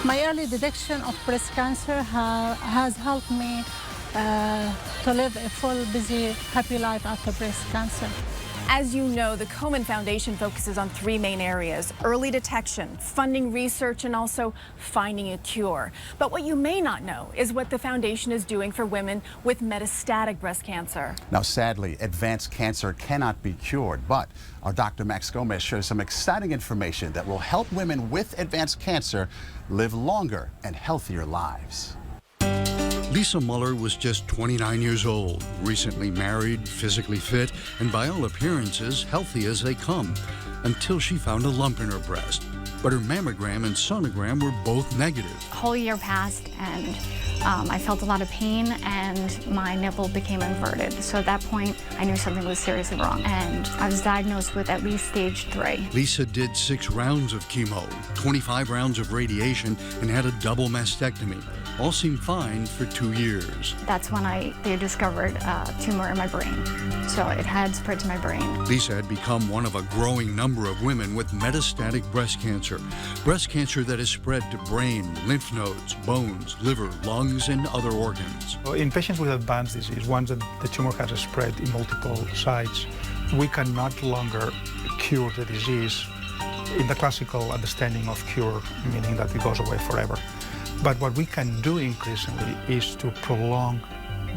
My early detection of breast cancer has helped me to live a full, busy, happy life after breast cancer. As you know, the Komen Foundation focuses on three main areas: early detection, funding research, and also finding a cure. But what you may not know is what the foundation is doing for women with metastatic breast cancer. Now, sadly, advanced cancer cannot be cured, but our Dr. Max Gomez shares some exciting information that will help women with advanced cancer live longer and healthier lives. Lisa Muller was just 29 years old, recently married, physically fit, and by all appearances, healthy as they come, until she found a lump in her breast. But her mammogram and sonogram were both negative. A whole year passed, and I felt a lot of pain, and my nipple became inverted. So at that point, I knew something was seriously wrong, and I was diagnosed with at least stage 3. Lisa did 6 rounds of chemo, 25 rounds of radiation, and had a double mastectomy. All seemed fine for 2 years. That's when they discovered a tumor in my brain. So it had spread to my brain. Lisa had become one of a growing number of women with metastatic breast cancer that has spread to brain, lymph nodes, bones, liver, lungs, and other organs. In patients with advanced disease, once the tumor has spread in multiple sites, we can no longer cure the disease in the classical understanding of cure, meaning that it goes away forever. But what we can do increasingly is to prolong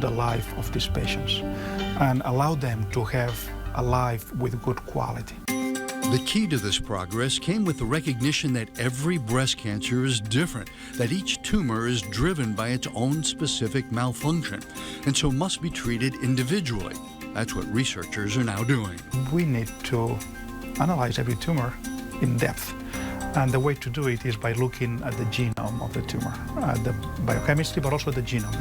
the life of these patients and allow them to have a life with good quality. The key to this progress came with the recognition that every breast cancer is different, that each tumor is driven by its own specific malfunction, and so must be treated individually. That's what researchers are now doing. We need to analyze every tumor in depth. And the way to do it is by looking at the genome of the tumor, the biochemistry, but also the genome.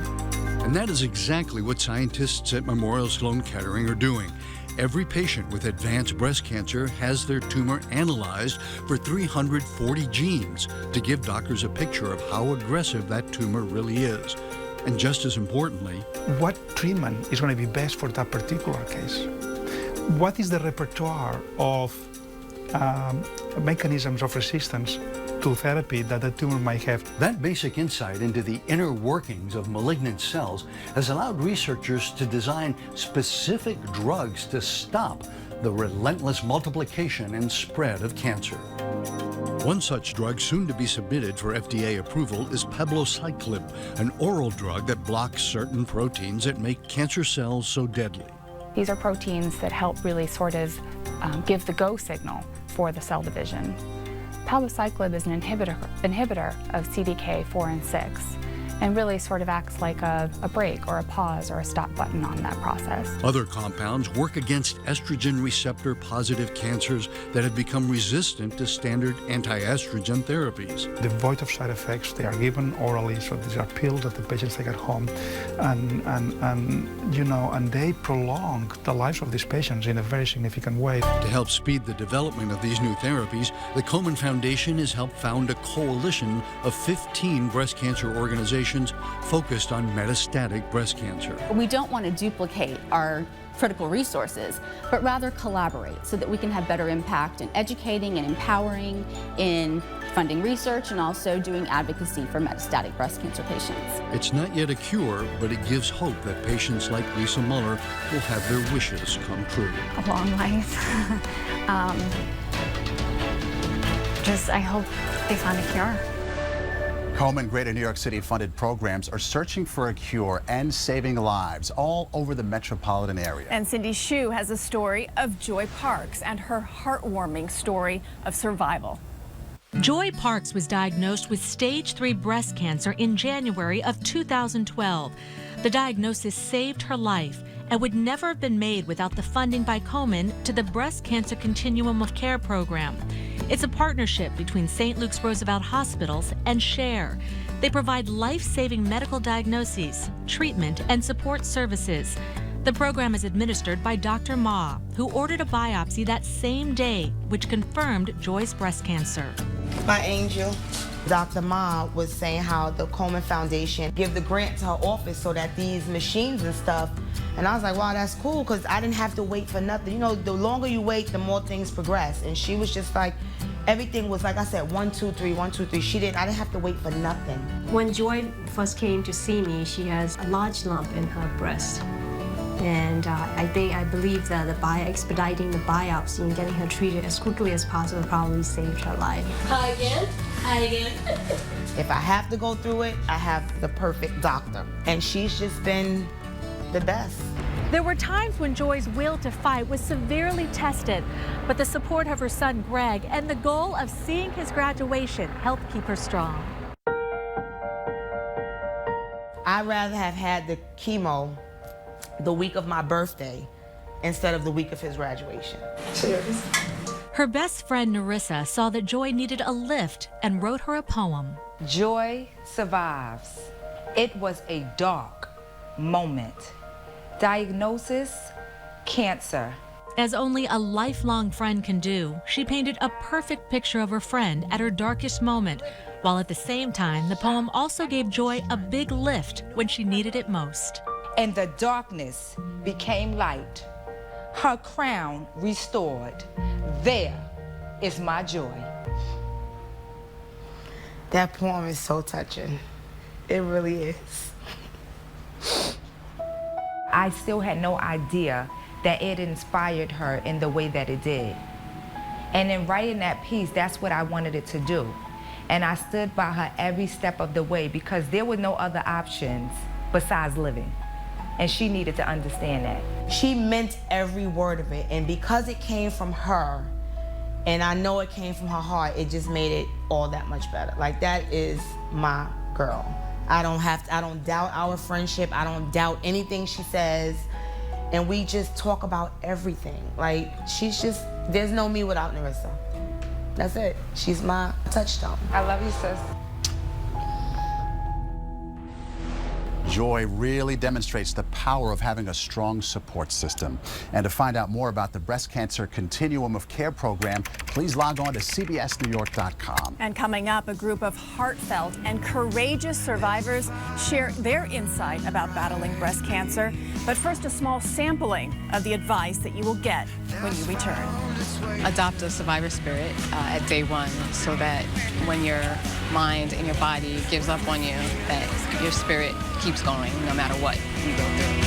And that is exactly what scientists at Memorial Sloan Kettering are doing. Every patient with advanced breast cancer has their tumor analyzed for 340 genes to give doctors a picture of how aggressive that tumor really is. And just as importantly, what treatment is going to be best for that particular case? What is the repertoire of mechanisms of resistance to therapy that the tumor might have? That basic insight into the inner workings of malignant cells has allowed researchers to design specific drugs to stop the relentless multiplication and spread of cancer. One such drug soon to be submitted for FDA approval is palbociclib, an oral drug that blocks certain proteins that make cancer cells so deadly. These are proteins that help really sort of give the go signal for the cell division. Palbociclib is an inhibitor of CDK4 and 6, and really sort of acts like a brake or a pause or a stop button on that process. Other compounds work against estrogen receptor positive cancers that have become resistant to standard anti-estrogen therapies. Devoid of side effects, they are given orally, so these are pills that the patients take at home, and they prolong the lives of these patients in a very significant way. To help speed the development of these new therapies, the Komen Foundation has helped found a coalition of 15 breast cancer organizations focused on metastatic breast cancer. We don't want to duplicate our critical resources, but rather collaborate so that we can have better impact in educating and empowering, in funding research, and also doing advocacy for metastatic breast cancer patients. It's not yet a cure, but it gives hope that patients like Lisa Muller will have their wishes come true. A long life. I hope they find a cure. Komen Greater New York City funded programs are searching for a cure and saving lives all over the metropolitan area. And Cindy Hsu has a story of Joy Parks and her heartwarming story of survival. Joy Parks was diagnosed with stage 3 breast cancer in January of 2012. The diagnosis saved her life and would never have been made without the funding by Komen to the Breast Cancer Continuum of Care program. It's a partnership between St. Luke's Roosevelt Hospitals and SHARE. They provide life-saving medical diagnoses, treatment, and support services. The program is administered by Dr. Ma, who ordered a biopsy that same day, which confirmed Joy's breast cancer. My angel. Dr. Ma was saying how the Komen Foundation give the grant to her office so that these machines and stuff, and I was like, wow, that's cool, because I didn't have to wait for nothing. You know, the longer you wait, the more things progress. And she was just like, Everything was, like I said, 1, 2, 3, 1, 2, 3. I didn't have to wait for nothing. When Joy first came to see me, she has a large lump in her breast. And I believe that expediting the biopsy and getting her treated as quickly as possible probably saved her life. Hi again. Hi again. If I have to go through it, I have the perfect doctor. And she's just been the best. There were times when Joy's will to fight was severely tested, but the support of her son Greg and the goal of seeing his graduation helped keep her strong. I'd rather have had the chemo the week of my birthday instead of the week of his graduation. Cheers. Her best friend Narissa saw that Joy needed a lift and wrote her a poem. Joy survives. It was a dark moment. Diagnosis, cancer. As only a lifelong friend can do, she painted a perfect picture of her friend at her darkest moment, while at the same time, the poem also gave Joy a big lift when she needed it most. And the darkness became light. Her crown restored. There is my joy. That poem is so touching. It really is. I still had no idea that it inspired her in the way that it did. And in writing that piece, that's what I wanted it to do. And I stood by her every step of the way because there were no other options besides living. And she needed to understand that. She meant every word of it, and because it came from her, and I know it came from her heart, it just made it all that much better. Like, that is my girl. I don't doubt our friendship. I don't doubt anything she says. And we just talk about everything. Like, there's no me without Narissa. That's it. She's my touchstone. I love you, sis. Joy really demonstrates the power of having a strong support system. And to find out more about the Breast Cancer Continuum of Care program, please log on to cbsnewyork.com. And coming up, a group of heartfelt and courageous survivors share their insight about battling breast cancer. But first, a small sampling of the advice that you will get when you return. Adopt a survivor spirit at day one so that when your mind and your body gives up on you, that your spirit keeps going no matter what you go through.